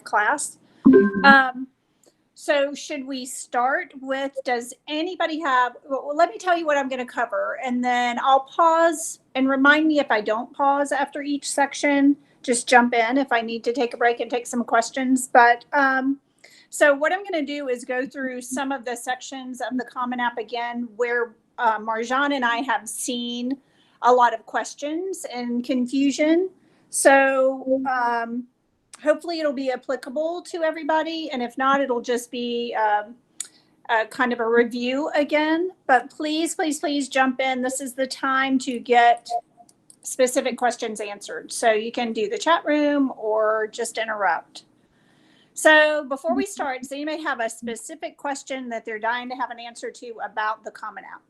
class. So should we start with, does anybody have, well, let me tell you what I'm going to cover, and then I'll pause and remind me if I don't pause after each section. Just jump in if I need to take a break and take some questions. But so what I'm going to do is go through some of the sections of the Common App again, where Marjan and I have seen a lot of questions and confusion. So hopefully it'll be applicable to everybody. And if not, it'll just be kind of a review again. But please, please, please jump in. This is the time to get specific questions answered. So you can do the chat room or just interrupt. So before we start, does anybody have a specific question that they're dying to have an answer to about the Common App?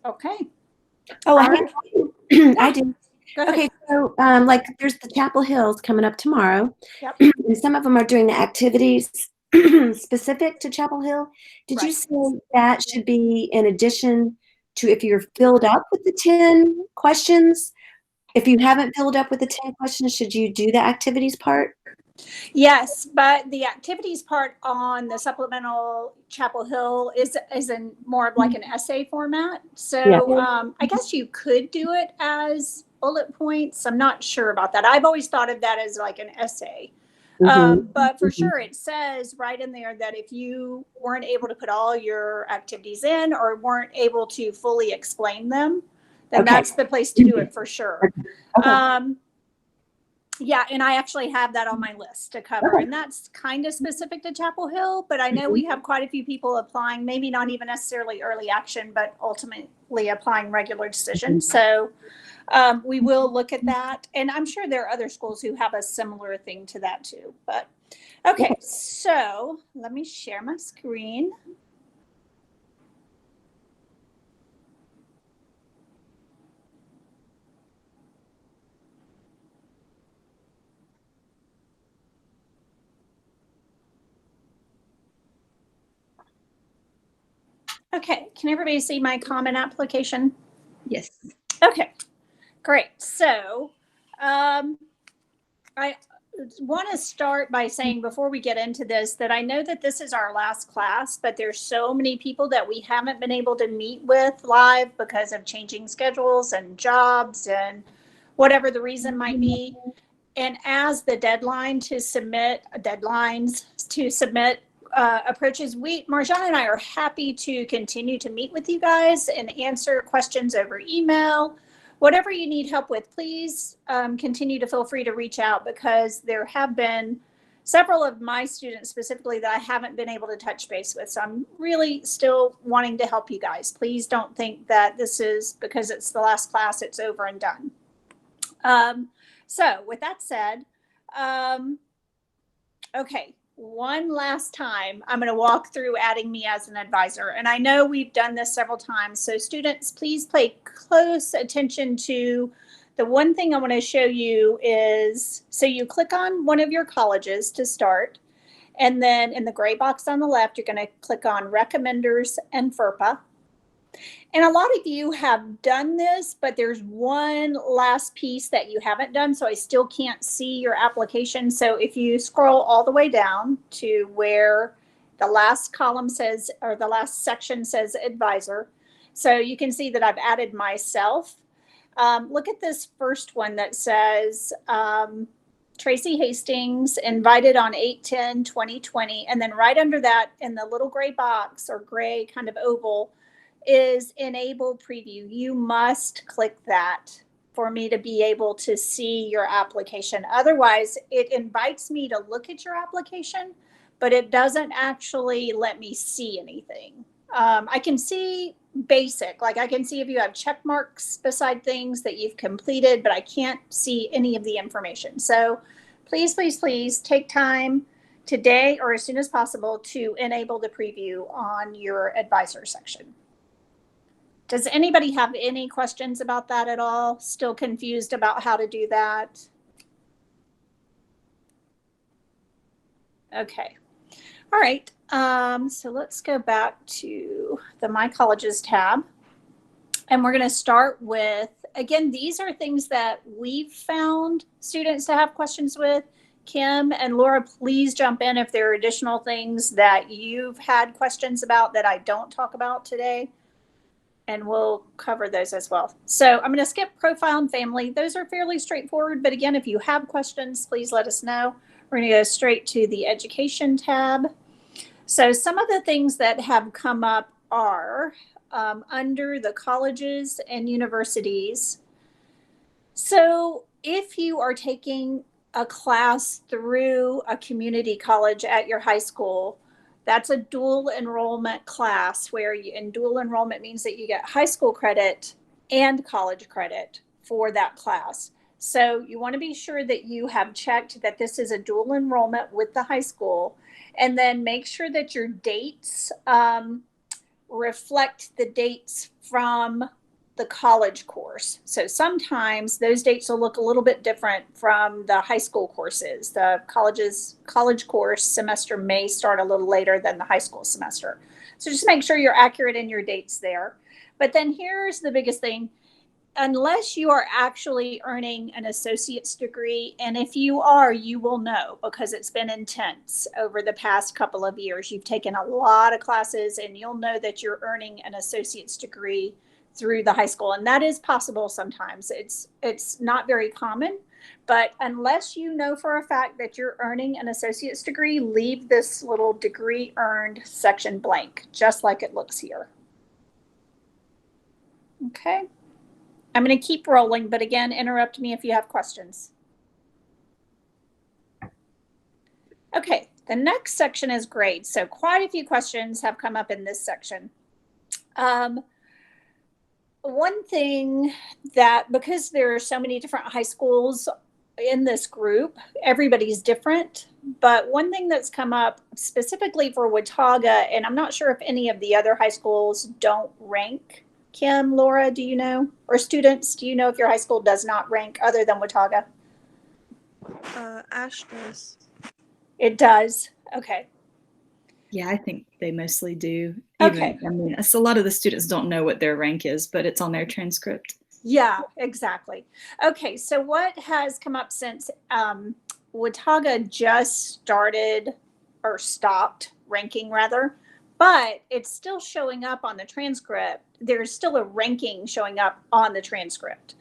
Okay. Oh, I do. Okay, so like there's the Chapel Hills coming up tomorrow. Yep. And some of them are doing the activities specific to Chapel Hill. Did you say that should be in addition to if you're filled up with the 10 questions? If you haven't filled up with the 10 questions, should you do the activities part? Yes, but the activities part on the supplemental Chapel Hill is in more of like an essay format. So I guess you could do it as bullet points. I'm not sure about that. I've always thought of that as like an essay. But for sure, it says right in there that if you weren't able to put all your activities in or weren't able to fully explain them, then that's the place to do it for sure. Yeah, and I actually have that on my list to cover, and that's kind of specific to Chapel Hill, but I know we have quite a few people applying, maybe not even necessarily early action, but ultimately applying regular decision. So we will look at that, and I'm sure there are other schools who have a similar thing to that too. But okay, so let me share my screen. Okay, can everybody see my Common application? Yes. Okay, great. So I want to start by saying before we get into this that I know that this is our last class, but there's so many people that we haven't been able to meet with live because of changing schedules and jobs and whatever the reason might be. And as the deadlines to submit approaches, Marjan and I are happy to continue to meet with you guys and answer questions over email. Whatever you need help with, please continue to feel free to reach out, because there have been several of my students specifically that I haven't been able to touch base with. So I'm really still wanting to help you guys. Please don't think that this is because it's the last class, it's over and done. So with that said, okay, one last time, I'm going to walk through adding me as an advisor. And I know we've done this several times. So students, please pay close attention to the one thing I want to show you is, so you click on one of your colleges to start. And then in the gray box on the left, you're going to click on Recommenders and FERPA. And a lot of you have done this, but there's one last piece that you haven't done. So I still can't see your application. So if you scroll all the way down to where the last column says, or the last section says advisor. So you can see that I've added myself. Look at this first one that says Tracy Hastings, invited on 8/10/2020. And then right under that in the little gray box or gray kind of oval is enable preview. You must click that for me to be able to see your application. Otherwise, it invites me to look at your application, but it doesn't actually let me see anything. I can see basic, like I can see if you have check marks beside things that you've completed, but I can't see any of the information. So please, please, please take time today or as soon as possible to enable the preview on your advisor section. Does anybody have any questions about that at all? Still confused about how to do that? Okay. All right. So let's go back to the My Colleges tab. And we're going to start with again, these are things that we've found students to have questions with. Kim and Laura, please jump in if there are additional things that you've had questions about that I don't talk about today, and we'll cover those as well. So I'm going to skip profile and family. Those are fairly straightforward, but again, if you have questions, please let us know. We're going to go straight to the education tab. So some of the things that have come up are under the colleges and universities. So if you are taking a class through a community college at your high school, that's a dual enrollment class where and dual enrollment means that you get high school credit and college credit for that class. So you want to be sure that you have checked that this is a dual enrollment with the high school, and then make sure that your dates reflect the dates from the college course. So sometimes those dates will look a little bit different from the high school courses. The college course semester may start a little later than the high school semester. So just make sure you're accurate in your dates there. But then here's the biggest thing. Unless you are actually earning an associate's degree, and if you are, you will know because it's been intense over the past couple of years. You've taken a lot of classes and you'll know that you're earning an associate's degree through the high school, and that is possible sometimes. It's not very common, but unless you know for a fact that you're earning an associate's degree, leave this little degree earned section blank, just like it looks here. Okay, I'm going to keep rolling, but again, interrupt me if you have questions. Okay, the next section is grades. So quite a few questions have come up in this section. One thing that, because there are so many different high schools in this group, everybody's different. But one thing that's come up specifically for Watauga, and I'm not sure if any of the other high schools don't rank. Kim, Laura, do you know? Or students, do you know if your high school does not rank other than Watauga? Ash does. It does. Okay. Yeah, I think they mostly do. Okay. I mean, a lot of the students don't know what their rank is, but it's on their transcript. Yeah, exactly. Okay, so what has come up since Watauga just started or stopped ranking rather, but it's still showing up on the transcript. There's still a ranking showing up on the transcript.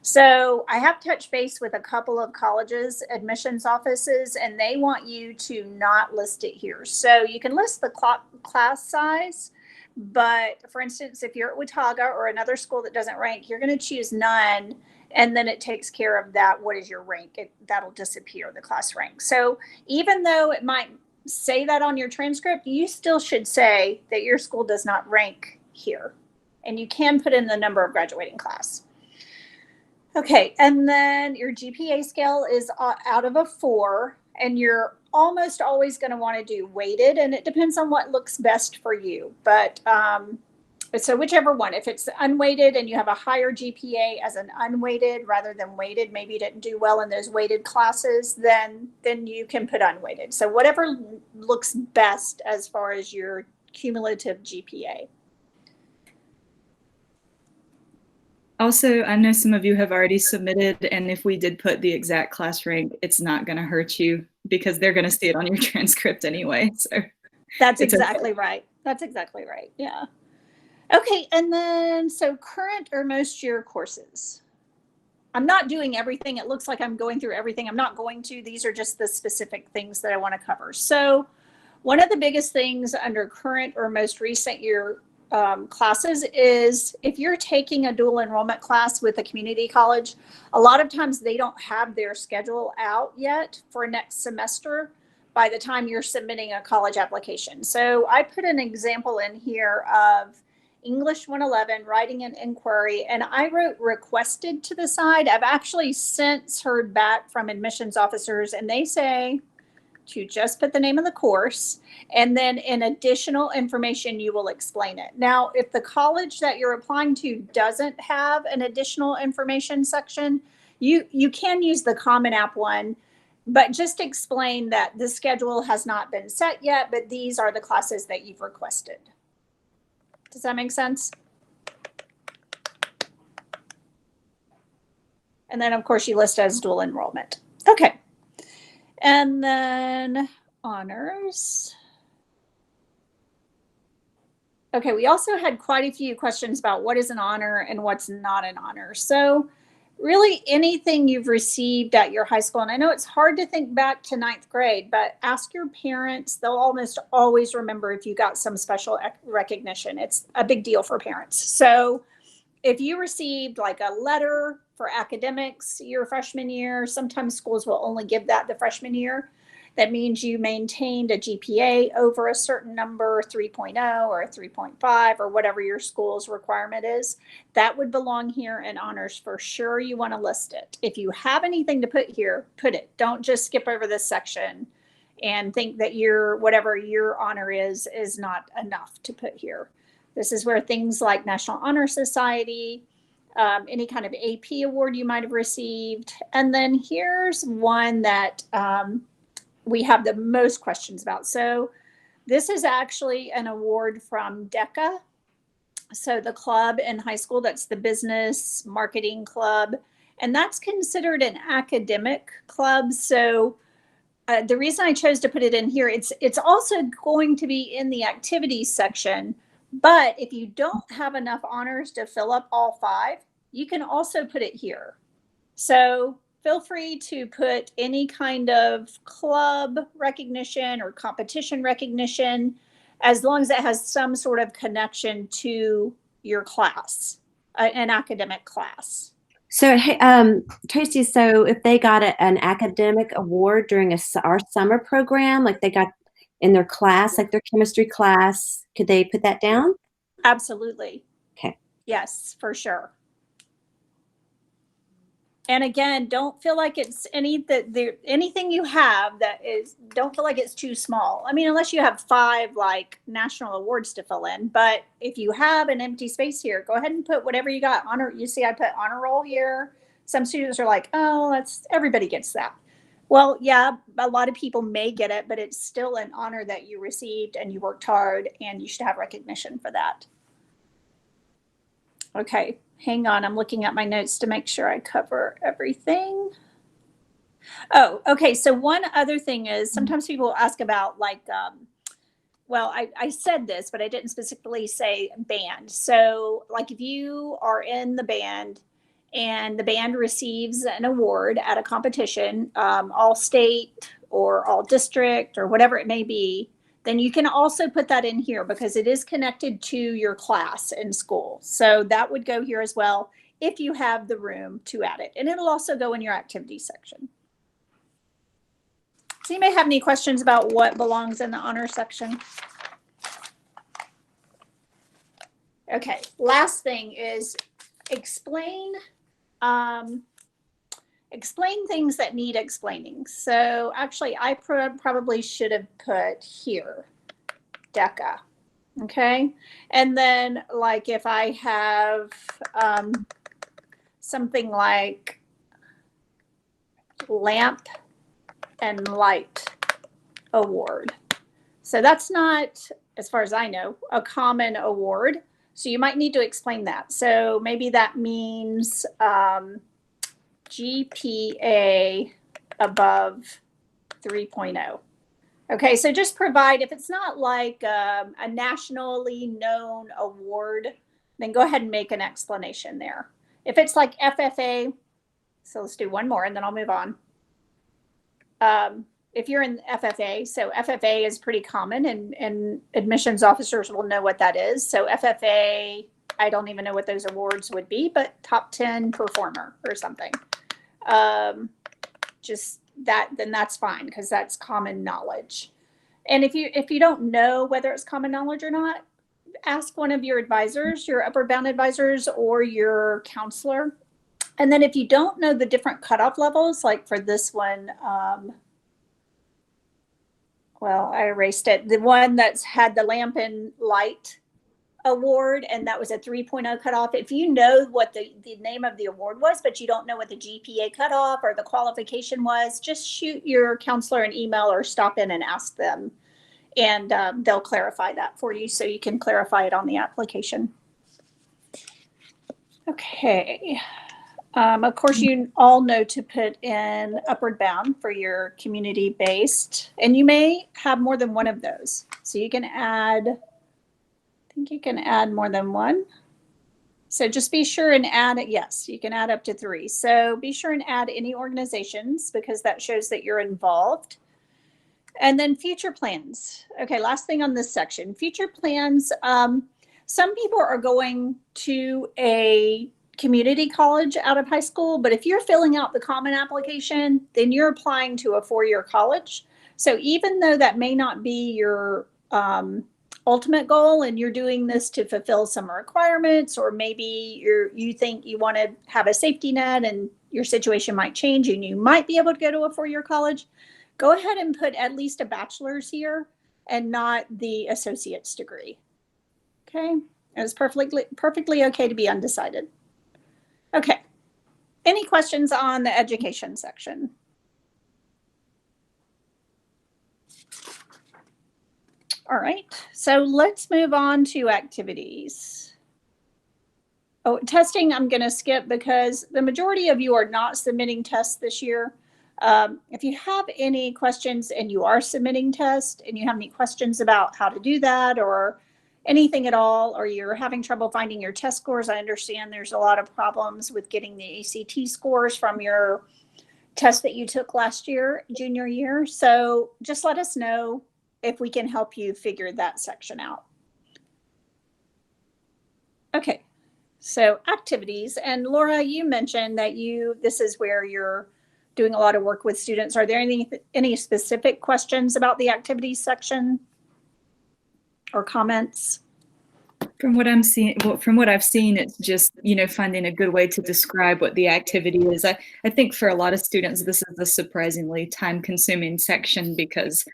So I have touched base with a couple of colleges, admissions offices, and they want you to not list it here. So you can list the class size, but for instance, if you're at Watauga or another school that doesn't rank, you're going to choose none, and then it takes care of that. What is your rank? That'll disappear, the class rank. So even though it might say that on your transcript, you still should say that your school does not rank here, and you can put in the number of graduating class. Okay, and then your GPA scale is out of a 4, and you're almost always going to want to do weighted, and it depends on what looks best for you. But so whichever one, if it's unweighted and you have a higher GPA as an unweighted rather than weighted, maybe you didn't do well in those weighted classes, then you can put unweighted. So whatever looks best as far as your cumulative GPA. Also, I know some of you have already submitted, and if we did put the exact class rank, it's not going to hurt you because they're going to see it on your transcript anyway. So that's exactly right. That's exactly right. Yeah. Okay, and then so current or most year courses. I'm not doing everything. It looks like I'm going through everything. I'm not going to. These are just the specific things that I want to cover. So one of the biggest things under current or most recent year classes is if you're taking a dual enrollment class with a community college, a lot of times they don't have their schedule out yet for next semester by the time you're submitting a college application. So I put an example in here of English 111, writing an inquiry, and I wrote requested to the side. I've actually since heard back from admissions officers, and they say to just put the name of the course, and then in additional information, you will explain it. Now, if the college that you're applying to doesn't have an additional information section, you can use the Common App one, but just explain that the schedule has not been set yet, but these are the classes that you've requested. Does that make sense? And then, of course, you list as dual enrollment. Okay. And then honors. Okay, we also had quite a few questions about what is an honor and what's not an honor. So really anything you've received at your high school, and I know it's hard to think back to 9th grade, but ask your parents. They'll almost always remember if you got some special recognition. It's a big deal for parents. So if you received like a letter for academics your freshman year, sometimes schools will only give that the freshman year. That means you maintained a GPA over a certain number, 3.0 or 3.5 or whatever your school's requirement is. That would belong here in honors for sure. You want to list it. If you have anything to put here, put it. Don't just skip over this section and think that whatever your honor is not enough to put here. This is where things like National Honor Society, any kind of AP award you might have received. And then here's one that we have the most questions about. So this is actually an award from DECA. So the club in high school, that's the business marketing club. And that's considered an academic club. So the reason I chose to put it in here, it's also going to be in the activities section. But if you don't have enough honors to fill up all 5, you can also put it here. So feel free to put any kind of club recognition or competition recognition, as long as it has some sort of connection to your class, an academic class. So, Tracy, so if they got an academic award during our summer program, like they got in their class, like their chemistry class, could they put that down? Absolutely. Okay. Yes, for sure. And again, don't feel like it's anything you have don't feel like it's too small. I mean, unless you have 5 like national awards to fill in, but if you have an empty space here, go ahead and put whatever you got. You see, I put honor roll here. Some students are like, oh, everybody gets that. Well, yeah, a lot of people may get it, but it's still an honor that you received and you worked hard, and you should have recognition for that. Okay, hang on. I'm looking at my notes to make sure I cover everything. Oh, okay. So one other thing is sometimes people ask about like, well, I said this, but I didn't specifically say band. So like if you are in the band and the band receives an award at a competition, all state or all district or whatever it may be, then you can also put that in here because it is connected to your class in school. So that would go here as well if you have the room to add it. And it'll also go in your activities section. So you may have any questions about what belongs in the honor section? Okay, last thing is explain things that need explaining. So actually, I probably should have put here, DECA, okay? And then like if I have something like lamp and light award. So that's not, as far as I know, a common award. So you might need to explain that. So maybe that means GPA above 3.0. Okay, so just provide, if it's not like a nationally known award, then go ahead and make an explanation there. If it's like FFA, so let's do one more and then I'll move on. If you're in FFA, so FFA is pretty common and admissions officers will know what that is. So FFA, I don't even know what those awards would be, but top 10 performer or something. Just that, then that's fine because that's common knowledge. And if you don't know whether it's common knowledge or not, ask one of your advisors, your upward bound advisors or your counselor. And then if you don't know the different cutoff levels, like for this one, well, I erased it. The one that's had the lamp and light award, and that was a 3.0 cutoff. If you know what the name of the award was, but you don't know what the GPA cutoff or the qualification was, just shoot your counselor an email or stop in and ask them. And they'll clarify that for you so you can clarify it on the application. Okay. Of course, you all know to put in upward bound for your community-based, and you may have more than one of those. So you can add, I think you can add more than one. So just be sure and add it. Yes, you can add up to 3. So be sure and add any organizations because that shows that you're involved. And then future plans. Okay, last thing on this section, future plans. Some people are going to a community college out of high school, but if you're filling out the common application, then you're applying to a 4-year college. So even though that may not be your ultimate goal and you're doing this to fulfill some requirements, or maybe you think you want to have a safety net and your situation might change and you might be able to go to a 4-year college, go ahead and put at least a bachelor's here and not the associate's degree. Okay, it's perfectly okay to be undecided. Okay, any questions on the education section? All right, so let's move on to activities. Oh, testing, I'm going to skip because the majority of you are not submitting tests this year. If you have any questions and you are submitting tests and you have any questions about how to do that or anything at all, or you're having trouble finding your test scores, I understand there's a lot of problems with getting the ACT scores from your test that you took last year, junior year. So just let us know if we can help you figure that section out. Okay, so activities. And Laura, you mentioned that this is where you're doing a lot of work with students. Are there any specific questions about the activities section or comments? From what I'm seeing, from what I've seen, it's just, finding a good way to describe what the activity is. I think for a lot of students, this is a surprisingly time-consuming section because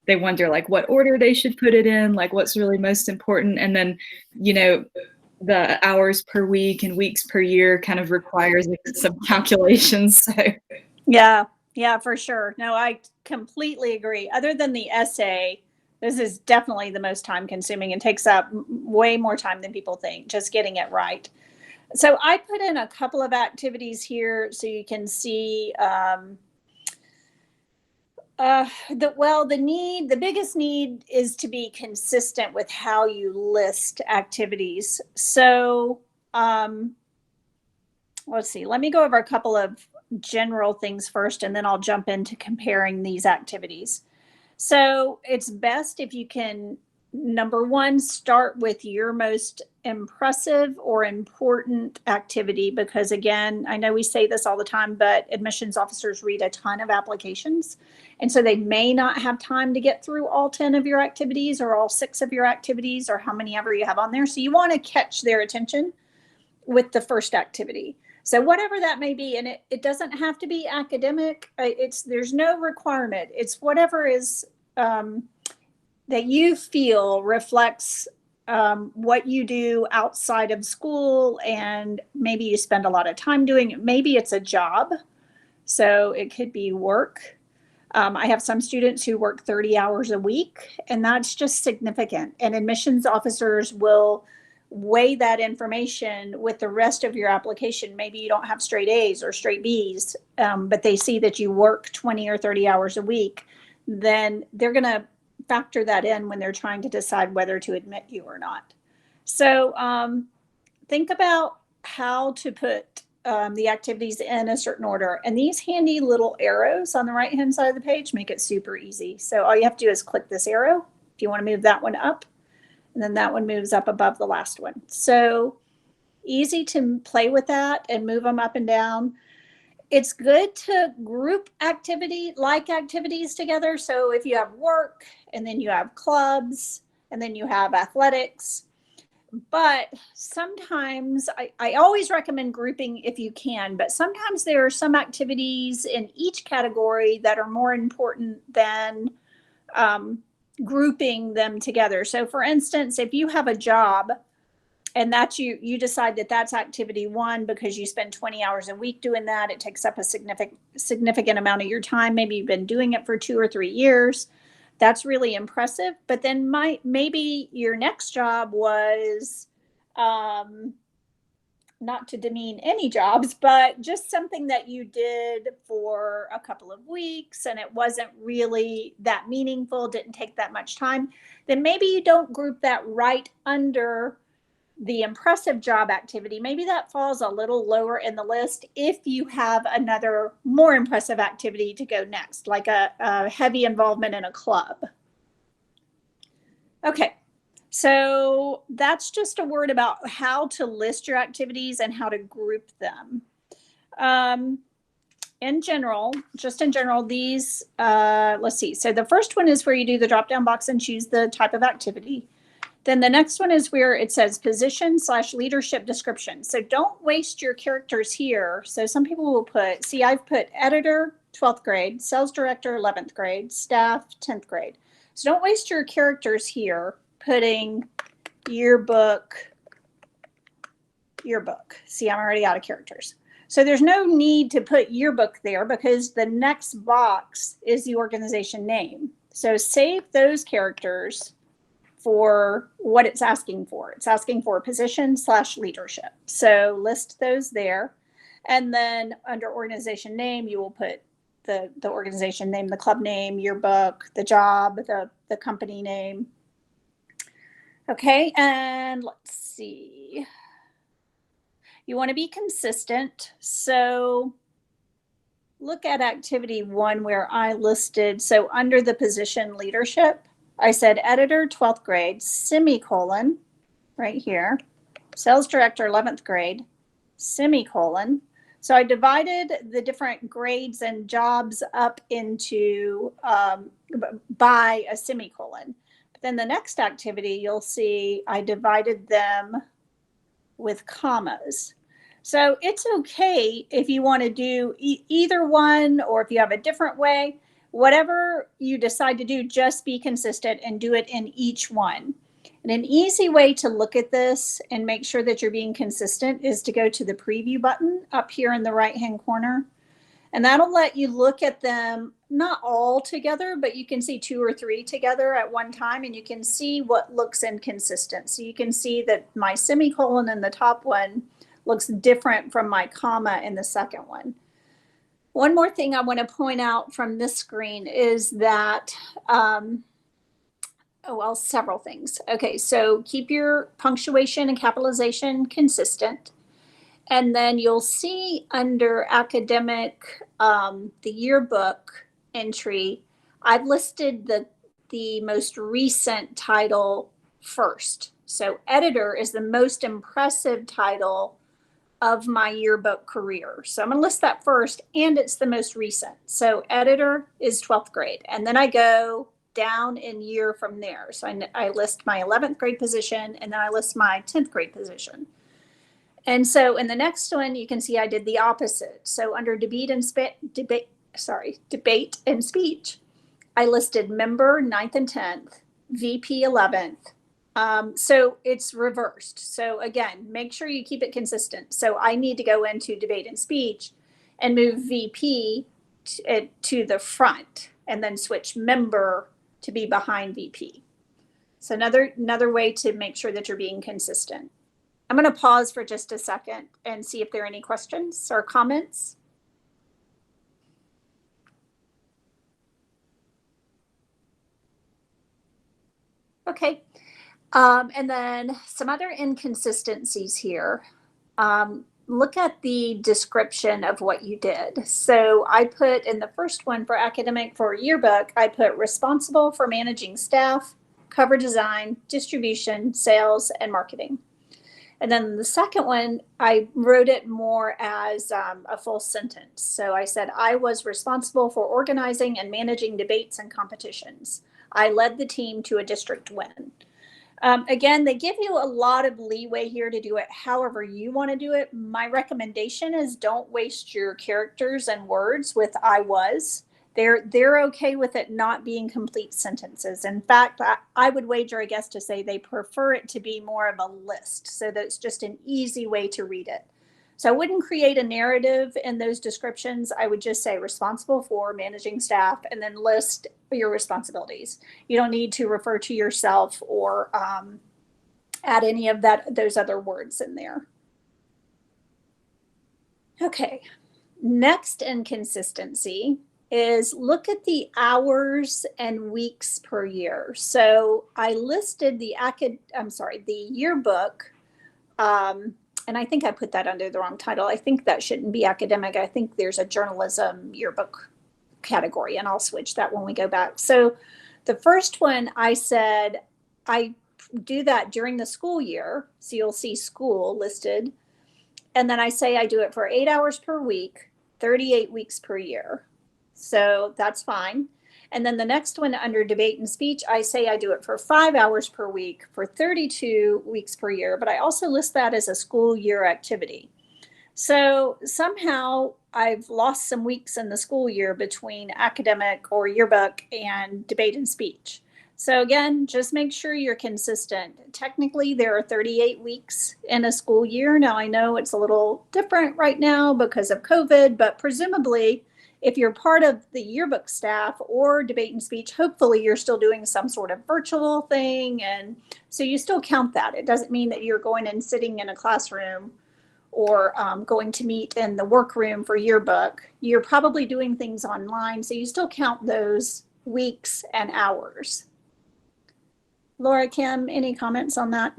they wonder like what order they should put it in, like what's really most important. And then, the hours per week and weeks per year kind of requires some calculations. So. Yeah, for sure. No, I completely agree. Other than the essay, this is definitely the most time consuming and takes up way more time than people think, just getting it right. So I put in a couple of activities here so you can see the biggest need is to be consistent with how you list activities. So let's see, let me go over a couple of general things first, and then I'll jump into comparing these activities. So it's best if you can, number one, start with your most impressive or important activity, because again, I know we say this all the time, but admissions officers read a ton of applications. And so they may not have time to get through all 10 of your activities or all 6 of your activities or how many ever you have on there. So you want to catch their attention with the first activity. So whatever that may be, and it doesn't have to be academic. There's no requirement. It's whatever is that you feel reflects what you do outside of school, and maybe you spend a lot of time doing it. Maybe it's a job, so it could be work. I have some students who work 30 hours a week, and that's just significant. And admissions officers will weigh that information with the rest of your application. Maybe you don't have straight A's or straight B's, but they see that you work 20 or 30 hours a week, then they're going to factor that in when they're trying to decide whether to admit you or not. So think about how to put the activities in a certain order. And these handy little arrows on the right-hand side of the page make it super easy. So all you have to do is click this arrow if you want to move that one up. And then that one moves up above the last one. So easy to play with that and move them up and down. It's good to group activities together. So if you have work and then you have clubs and then you have athletics, but sometimes I always recommend grouping if you can, but sometimes there are some activities in each category that are more important than grouping them together. So for instance, if you have a job and that's you decide that that's activity 1 because you spend 20 hours a week doing that, it takes up a significant amount of your time. Maybe you've been doing it for 2 or 3 years. That's really impressive. But then maybe your next job was not to demean any jobs, but just something that you did for a couple of weeks and it wasn't really that meaningful, didn't take that much time, then maybe you don't group that right under the impressive job activity. Maybe that falls a little lower in the list if you have another more impressive activity to go next, like a heavy involvement in a club. Okay. So that's just a word about how to list your activities and how to group them. In general, these, let's see. So the first one is where you do the drop-down box and choose the type of activity. Then the next one is where it says position/leadership description. So don't waste your characters here. So some people will put, see, I've put editor, 12th grade, sales director, 11th grade, staff, 10th grade. So don't waste your characters here putting yearbook. See, I'm already out of characters. So there's no need to put yearbook there because the next box is the organization name. So save those characters for what it's asking for. It's asking for position/leadership. So list those there. And then under organization name, you will put the organization name, the club name, yearbook, the job, the company name. Okay, and let's see. You want to be consistent. So look at activity 1 where I listed, so under the position leadership, I said editor, 12th grade, semicolon, right here, sales director, 11th grade, semicolon. So I divided the different grades and jobs up into by a semicolon. But then the next activity, you'll see I divided them with commas. So it's okay if you want to do either one, or if you have a different way. Whatever you decide to do, just be consistent and do it in each one. And an easy way to look at this and make sure that you're being consistent is to go to the preview button up here in the right-hand corner. And that'll let you look at them, not all together, but you can see 2 or 3 together at one time, and you can see what looks inconsistent. So you can see that my semicolon in the top one looks different from my comma in the second one. One more thing I want to point out from this screen is that, several things. Okay, so keep your punctuation and capitalization consistent. And then you'll see under academic, the yearbook entry, I've listed the most recent title first. So editor is the most impressive title of my yearbook career. So I'm going to list that first, and it's the most recent. So editor is 12th grade, and then I go down in year from there. So I list my 11th grade position, and then I list my 10th grade position. And so in the next one, you can see I did the opposite. So under debate and speech, I listed member 9th and 10th, VP 11th. So it's reversed. So again, make sure you keep it consistent. So I need to go into debate and speech and move VP to the front, and then switch member to be behind VP. So another way to make sure that you're being consistent. I'm going to pause for just a second and see if there are any questions or comments. Okay. And then some other inconsistencies here. Look at the description of what you did. So I put in the first one for academic for yearbook, I put responsible for managing staff, cover design, distribution, sales, and marketing. And then the second one, I wrote it more as a full sentence. So I said, I was responsible for organizing and managing debates and competitions. I led the team to a district win. Again, they give you a lot of leeway here to do it however you want to do it. My recommendation is don't waste your characters and words with I was. They're okay with it not being complete sentences. In fact, I would wager a guess to say they prefer it to be more of a list, so that it's just an easy way to read it. So I wouldn't create a narrative in those descriptions. I would just say responsible for managing staff, and then list your responsibilities. You don't need to refer to yourself or add any of those other words in there. Okay, next inconsistency is look at the hours and weeks per year. So I listed the the yearbook, and I think I put that under the wrong title. I think that shouldn't be academic. I think there's a journalism yearbook category, and I'll switch that when we go back. So the first one I said I do that during the school year. So you'll see school listed. And then I say I do it for 8 hours per week, 38 weeks per year. So that's fine. And then the next one under debate and speech, I say I do it for 5 hours per week for 32 weeks per year, but I also list that as a school year activity. So somehow I've lost some weeks in the school year between academic or yearbook and debate and speech. So again, just make sure you're consistent. Technically, there are 38 weeks in a school year. Now, I know it's a little different right now because of COVID, but presumably, if you're part of the yearbook staff or debate and speech, hopefully you're still doing some sort of virtual thing. And so you still count that. It doesn't mean that you're going and sitting in a classroom or going to meet in the workroom for yearbook. You're probably doing things online. So you still count those weeks and hours. Laura, Kim, any comments on that?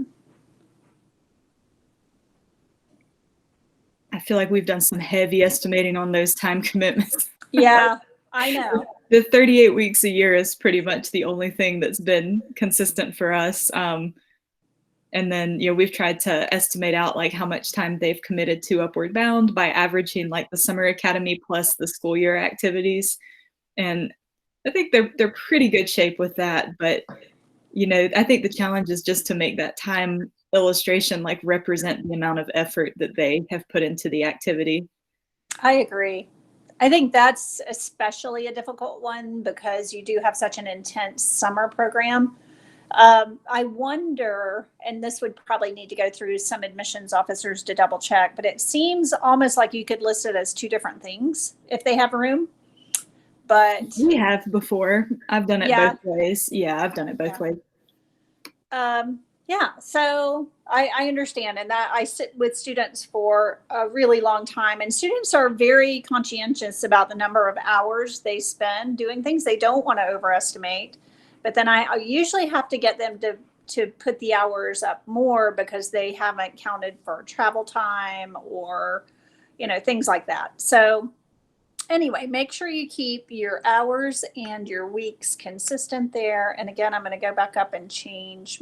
I feel like we've done some heavy estimating on those time commitments. Yeah, I know. The 38 weeks a year is pretty much the only thing that's been consistent for us. And then, we've tried to estimate out like how much time they've committed to Upward Bound by averaging like the summer academy plus the school year activities. And I think they're pretty good shape with that. But, I think the challenge is just to make that time illustration like represent the amount of effort that they have put into the activity. I agree. I think that's especially a difficult one because you do have such an intense summer program. I wonder, and this would probably need to go through some admissions officers to double check, but it seems almost like you could list it as two different things if they have room. But we have before. I've done it Yeah. both ways. Yeah, I've done it both Yeah. ways. Yeah, so I understand, and that I sit with students for a really long time, and students are very conscientious about the number of hours they spend doing things. They don't want to overestimate, but then I usually have to get them to put the hours up more because they haven't counted for travel time or, things like that. So anyway, make sure you keep your hours and your weeks consistent there. And again, I'm going to go back up and change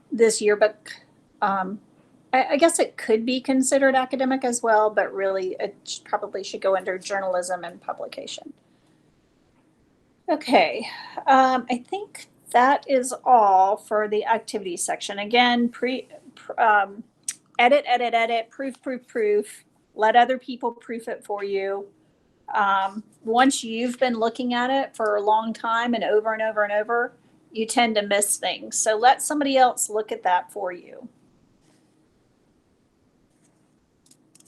this yearbook. I guess it could be considered academic as well, but really it probably should go under journalism and publication. Okay, I think that is all for the activity section. Again, edit, proof, let other people proof it for you. Once you've been looking at it for a long time and over and over and over, you tend to miss things. So let somebody else look at that for you.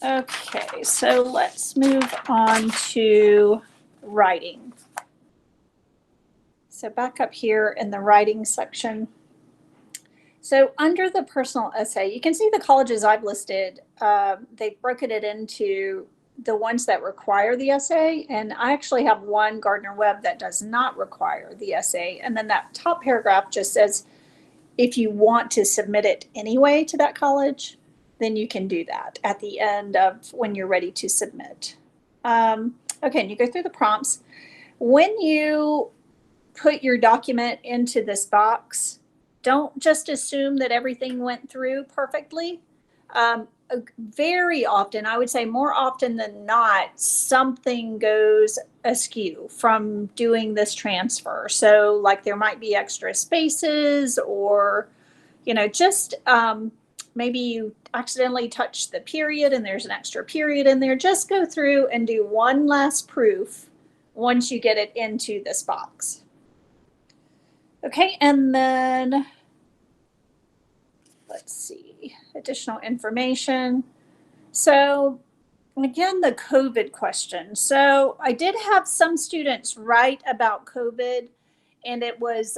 Okay, so let's move on to writing. So back up here in the writing section. So under the personal essay, you can see the colleges I've listed, they've broken it into the ones that require the essay. And I actually have one, Gardner-Webb, that does not require the essay. And then that top paragraph just says, if you want to submit it anyway to that college, then you can do that at the end of when you're ready to submit. Okay, and you go through the prompts. When you put your document into this box, don't just assume that everything went through perfectly. Very often, I would say more often than not, something goes askew from doing this transfer. So like there might be extra spaces or, just maybe you accidentally touch the period and there's an extra period in there. Just go through and do one last proof once you get it into this box. Okay, and then let's see, additional information. So again, the COVID question. So I did have some students write about COVID, and it was,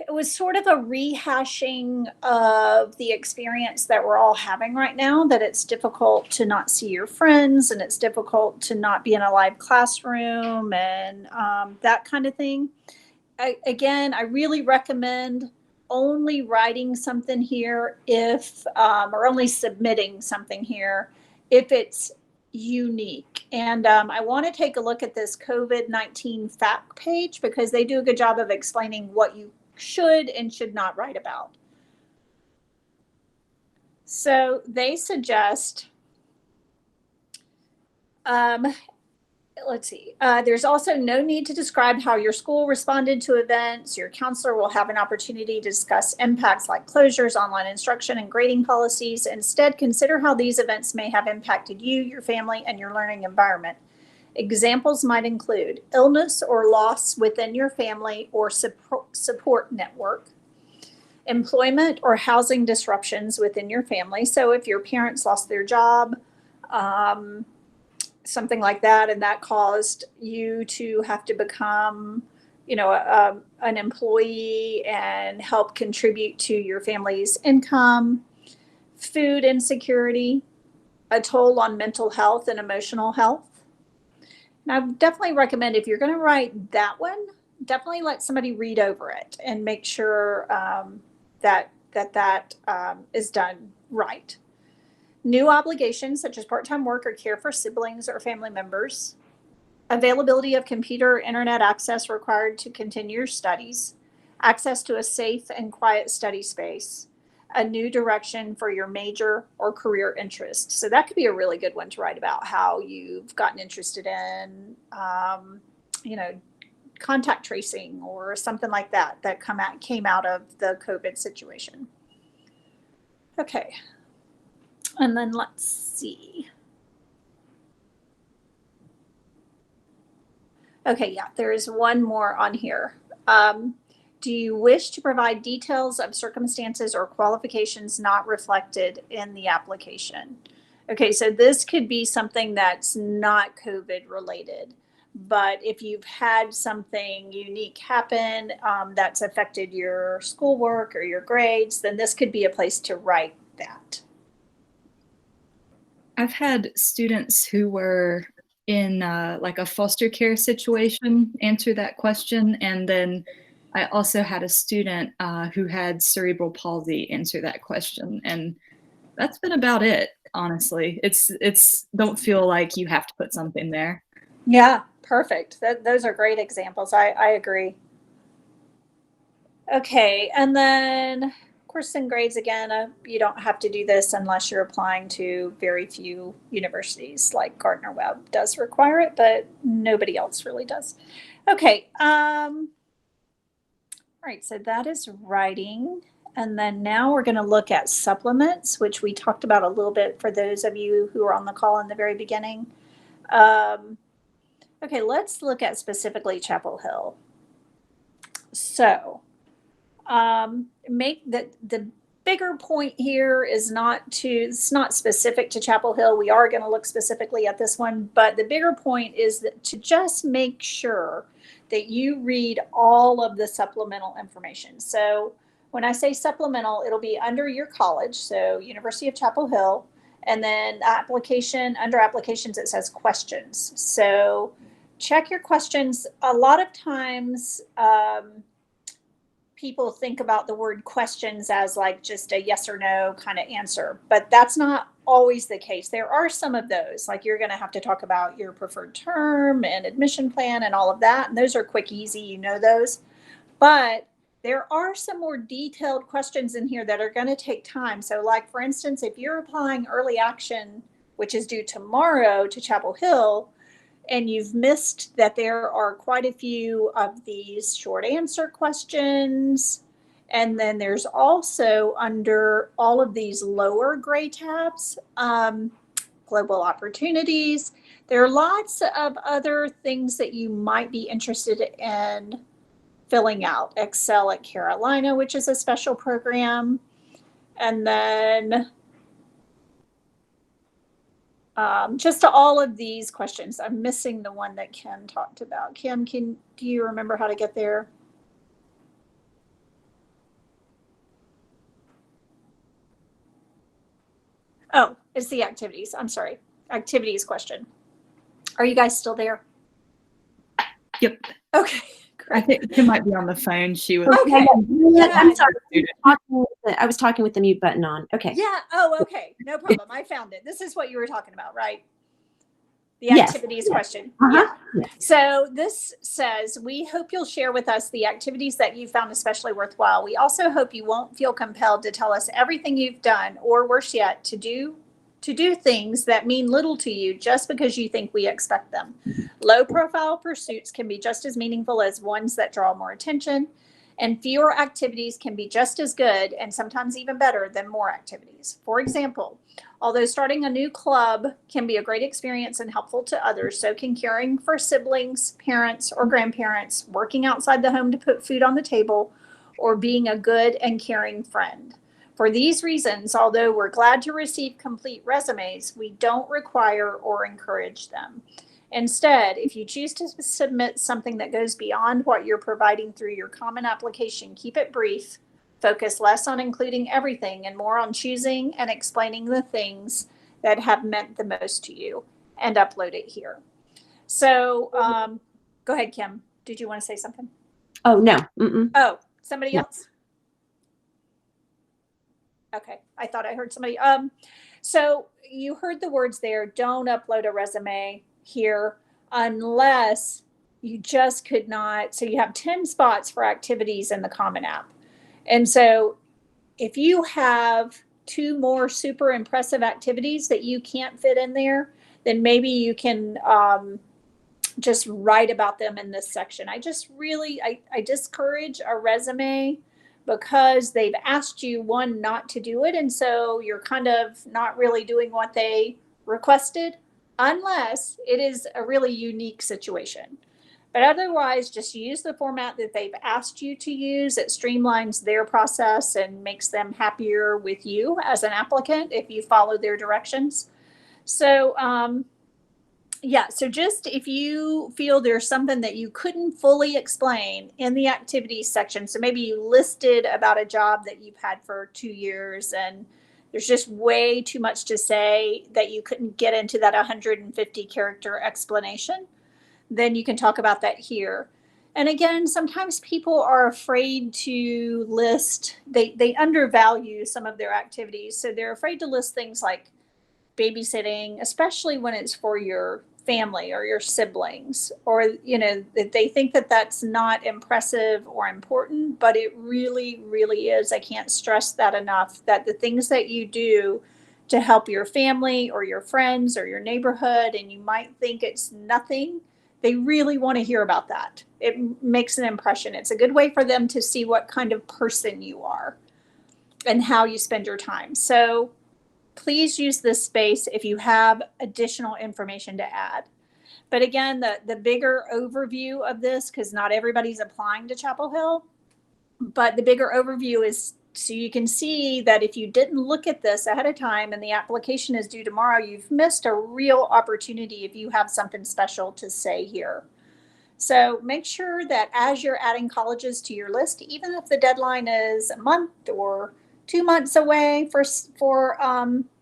It was sort of a rehashing of the experience that we're all having right now, that it's difficult to not see your friends and it's difficult to not be in a live classroom and that kind of thing. Again, I really recommend only writing something here if, or only submitting something here if it's unique. And I want to take a look at this COVID-19 fact page because they do a good job of explaining what you should and should not write about. So they suggest, let's see, there's also no need to describe how your school responded to events. Your counselor will have an opportunity to discuss impacts like closures, online instruction, and grading policies. Instead, consider how these events may have impacted you, your family, and your learning environment. Examples might include illness or loss within your family or support network, employment or housing disruptions within your family. So if your parents lost their job, something like that, and that caused you to have to become, an employee and help contribute to your family's income, food insecurity, a toll on mental health and emotional health. And I would definitely recommend, if you're going to write that one, definitely let somebody read over it and make sure that is done right. New obligations such as part-time work or care for siblings or family members, availability of computer or internet access required to continue your studies, access to a safe and quiet study space, a new direction for your major or career interest. So that could be a really good one to write about, how you've gotten interested in, contact tracing or something like that came out of the COVID situation. Okay. And then let's see. Okay, yeah, there is one more on here. Do you wish to provide details of circumstances or qualifications not reflected in the application? Okay, so this could be something that's not COVID related, but if you've had something unique happen that's affected your schoolwork or your grades, then this could be a place to write that. I've had students who were in like a foster care situation answer that question, and then I also had a student who had cerebral palsy answer that question, and that's been about it. Honestly, it's don't feel like you have to put something there. Yeah, perfect. Those are great examples. I agree. Okay, and then course and grades again, you don't have to do this unless you're applying to very few universities, like Gardner Webb does require it, but nobody else really does. Okay. All right, so that is writing. And then now we're going to look at supplements, which we talked about a little bit for those of you who were on the call in the very beginning. Okay, let's look at specifically Chapel Hill. So make the bigger point here is it's not specific to Chapel Hill. We are going to look specifically at this one, but the bigger point is that to just make sure that you read all of the supplemental information. So when I say supplemental, it'll be under your college, so University of Chapel Hill, and then under applications, it says questions. So check your questions. A lot of times, people think about the word questions as like just a yes or no kind of answer, but that's not always the case. There are some of those, like you're going to have to talk about your preferred term and admission plan and all of that. And those are quick, easy, you know those. But there are some more detailed questions in here that are going to take time. So like, for instance, if you're applying early action, which is due tomorrow to Chapel Hill, and you've missed that there are quite a few of these short answer questions. And then there's also under all of these lower gray tabs, global opportunities. There are lots of other things that you might be interested in filling out. Excel at Carolina, which is a special program. And then just to all of these questions. I'm missing the one that Kim talked about. Kim, do you remember how to get there? Oh, it's the activities. I'm sorry. Activities question. Are you guys still there? Yep. Okay, I great. think she might be on the phone. She was. Okay. I'm sorry. Student. I was talking with the mute button on. Okay. Yeah. Oh, okay. No problem. I found it. This is what you were talking about, right? The Yes. activities Yes. question. Uh-huh. Yeah. So this says, we hope you'll share with us the activities that you found especially worthwhile. We also hope you won't feel compelled to tell us everything you've done, or worse yet, to do things that mean little to you just because you think we expect them. Low profile pursuits can be just as meaningful as ones that draw more attention, and fewer activities can be just as good and sometimes even better than more activities. For example, although starting a new club can be a great experience and helpful to others, so can caring for siblings, parents, or grandparents, working outside the home to put food on the table, or being a good and caring friend. For these reasons, although we're glad to receive complete resumes, we don't require or encourage them. Instead, if you choose to submit something that goes beyond what you're providing through your common application, keep it brief, focus less on including everything and more on choosing and explaining the things that have meant the most to you, and upload it here. So go ahead, Kim. Did you want to say something? Oh, no. Mm-mm. Oh, somebody No. else? Okay, I thought I heard somebody. So you heard the words there, don't upload a resume here unless you just could not. So you have 10 spots for activities in the Common App. And so if you have 2 more super impressive activities that you can't fit in there, then maybe you can just write about them in this section. I discourage a resume because they've asked you, one, not to do it. And so you're kind of not really doing what they requested, unless it is a really unique situation. But otherwise, just use the format that they've asked you to use. It streamlines their process and makes them happier with you as an applicant if you follow their directions. So, yeah, so just if you feel there's something that you couldn't fully explain in the activities section, so maybe you listed about a job that you've had for 2 years and there's just way too much to say that you couldn't get into that 150 character explanation, then you can talk about that here. And again, sometimes people are afraid to list, they undervalue some of their activities. So they're afraid to list things like babysitting, especially when it's for your family or your siblings, or they think that that's not impressive or important, but it really, really is. I can't stress that enough, that the things that you do to help your family or your friends or your neighborhood, and you might think it's nothing, they really want to hear about that. It makes an impression. It's a good way for them to see what kind of person you are and how you spend your time. So please use this space if you have additional information to add. But again, the bigger overview of this, because not everybody's applying to Chapel Hill, but the bigger overview is so you can see that if you didn't look at this ahead of time and the application is due tomorrow, you've missed a real opportunity if you have something special to say here. So make sure that as you're adding colleges to your list, even if the deadline is a month or 2 months away for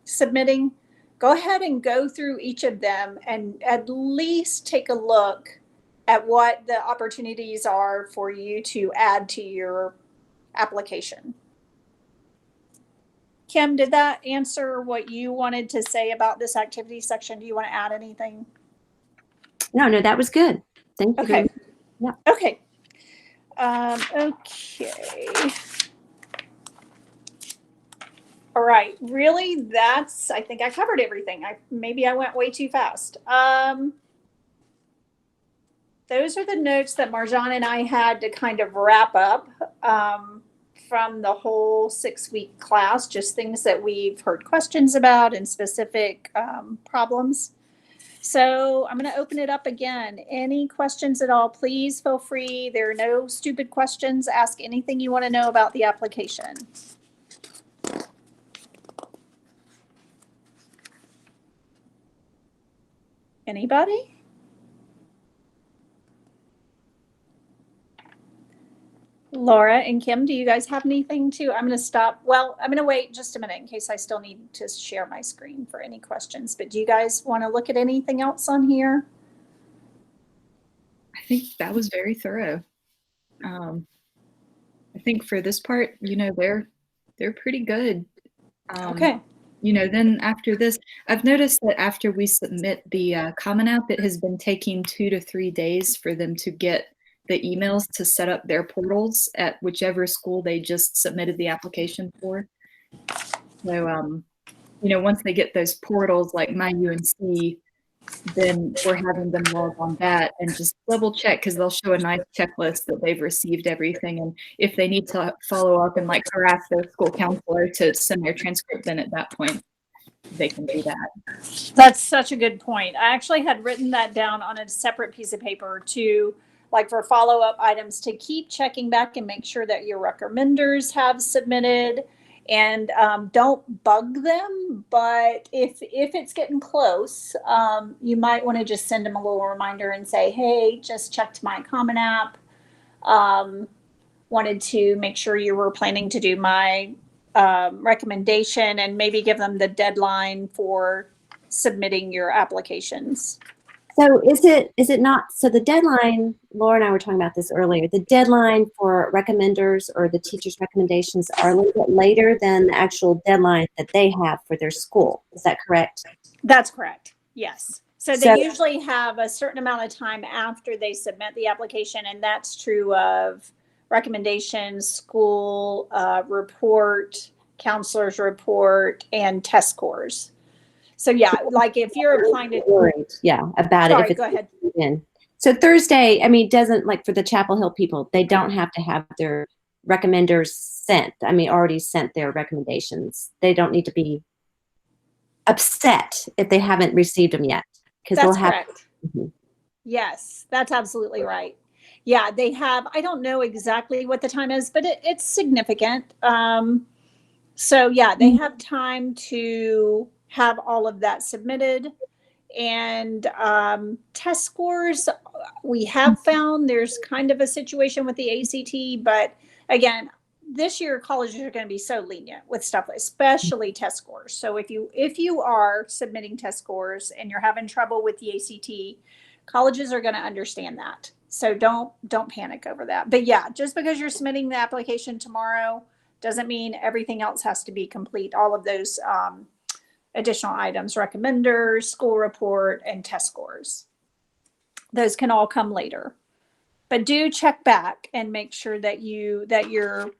submitting, go ahead and go through each of them and at least take a look at what the opportunities are for you to add to your application. Kim, did that answer what you wanted to say about this activity section? Do you want to add anything? No, that was good. Thank you. Okay. Yeah. Okay. Okay. All right. Really, I think I covered everything. Maybe I went way too fast. Those are the notes that Marjan and I had to kind of wrap up from the whole 6-week class, just things that we've heard questions about and specific problems. So I'm going to open it up again. Any questions at all, please feel free. There are no stupid questions. Ask anything you want to know about the application. Anybody? Laura and Kim, do you guys have anything to, I'm going to stop. Well, I'm going to wait just a minute in case I still need to share my screen for any questions. But do you guys want to look at anything else on here? I think that was very thorough. I think for this part, they're pretty good. Okay. Then after this, I've noticed that after we submit the Common App, it has been taking 2 to 3 days for them to get the emails to set up their portals at whichever school they just submitted the application for. So, once they get those portals like my UNC, then we're having them log on that and just double check, because they'll show a nice checklist that they've received everything. And if they need to follow up and like harass their school counselor to send their transcript, then at that point they can do that. That's such a good point. I actually had written that down on a separate piece of paper to, like, for follow-up items, to keep checking back and make sure that your recommenders have submitted. And don't bug them, but if it's getting close, you might want to just send them a little reminder and say, hey, just checked my Common App. Wanted to make sure you were planning to do my recommendation, and maybe give them the deadline for submitting your applications. So is it not, so the deadline, Laura and I were talking about this earlier, the deadline for recommenders or the teacher's recommendations are a little bit later than the actual deadline that they have for their school. Is that correct? That's correct. Yes. So they usually have a certain amount of time after they submit the application, and that's true of recommendations, school report, counselor's report, and test scores. So yeah, like if you're applying to, about sorry, it. If it's go ahead. In. So Thursday, I mean, doesn't, like for the Chapel Hill people, they don't have to have their recommenders sent. I mean, already sent their recommendations. They don't need to be upset if they haven't received them yet, because That's they'll have. correct. Yes, that's absolutely right. Yeah, they have. I don't know exactly what the time is, but it's significant. So yeah, they have time to have all of that submitted. And test scores, we have found there's kind of a situation with the ACT, but again, this year colleges are going to be so lenient with stuff, especially test scores. So if you are submitting test scores and you're having trouble with the ACT, colleges are going to understand that. So don't panic over that. But yeah, just because you're submitting the application tomorrow doesn't mean everything else has to be complete. All of those additional items, recommenders, school report, and test scores, those can all come later. But do check back and make sure that your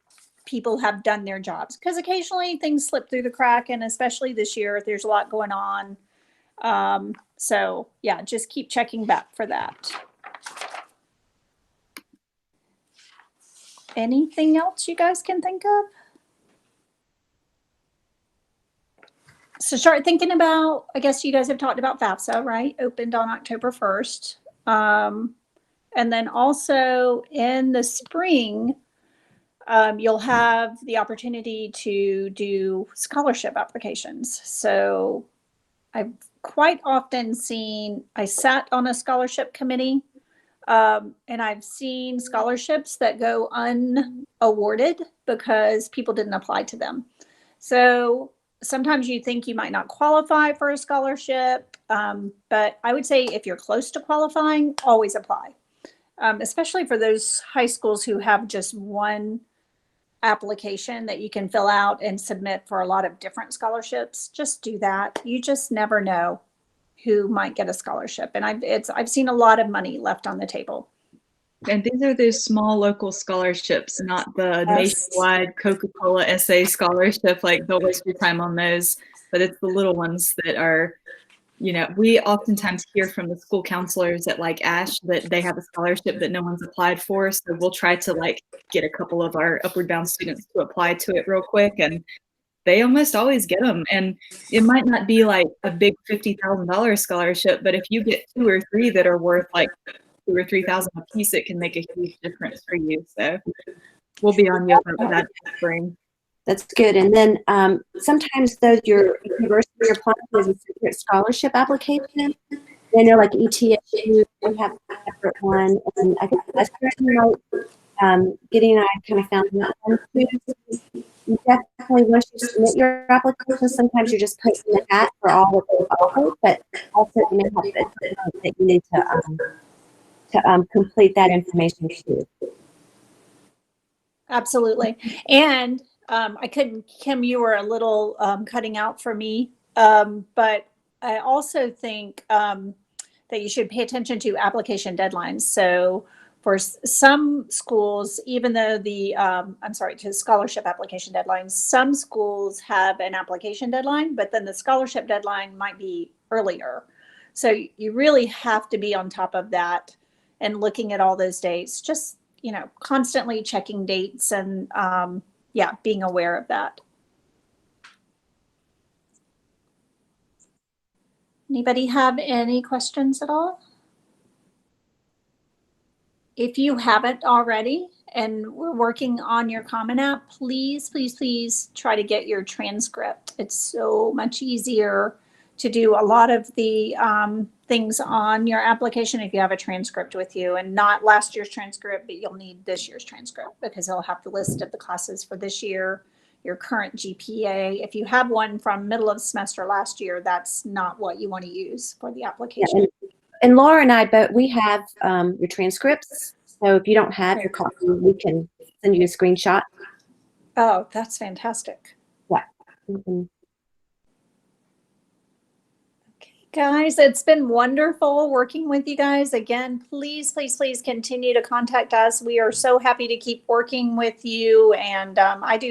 people have done their jobs, because occasionally things slip through the crack, and especially this year, there's a lot going on. So yeah, just keep checking back for that. Anything else you guys can think of? So start thinking about, I guess you guys have talked about FAFSA, right? Opened on October 1st. And then also in the spring, you'll have the opportunity to do scholarship applications. So I've quite often seen, I sat on a scholarship committee, and I've seen scholarships that go unawarded because people didn't apply to them. So sometimes you think you might not qualify for a scholarship, but I would say if you're close to qualifying, always apply, especially for those high schools who have just one application that you can fill out and submit for a lot of different scholarships. Just do that. You just never know who might get a scholarship. And I've seen a lot of money left on the table. And these are those small local scholarships, not the nationwide Coca-Cola SA scholarship. Like, don't waste your time on those. But it's the little ones that are, we oftentimes hear from the school counselors at like ASH that they have a scholarship that no one's applied for. So we'll try to like get a couple of our Upward Bound students to apply to it real quick, and they almost always get them. And it might not be like a big $50,000 scholarship, but if you get 2 or 3 that are worth like $2,000 or $3,000 a piece, it can make a huge difference for you. So we'll be on you about that spring. That's good. And then sometimes though your university you're applying is a separate scholarship application. I know like ETSU, we have a separate one, and I think Western might Gideon and I kind of found that one too. You definitely, once you submit your application, sometimes you're just putting in the hat for all of the offers, but also you may have that you need to complete that information too. Absolutely. And I couldn't, Kim, you were a little cutting out for me. But I also think that you should pay attention to application deadlines. So for some schools, even though to scholarship application deadlines, some schools have an application deadline, but then the scholarship deadline might be earlier. So you really have to be on top of that and looking at all those dates, just, constantly checking dates and being aware of that. Anybody have any questions at all? If you haven't already and we're working on your Common App, please, please, please try to get your transcript. It's so much easier to do a lot of the things on your application if you have a transcript with you, and not last year's transcript, but you'll need this year's transcript because it'll have the list of the classes for this year, your current GPA. If you have one from middle of semester last year, that's not what you want to use for the application. Yeah, and Laura and I, we have your transcripts. So if you don't have your copy, we can send you a screenshot. Oh, that's fantastic. Yeah. Mm-hmm. Guys, it's been wonderful working with you guys. Again, please, please, please continue to contact us. We are so happy to keep working with you. And I do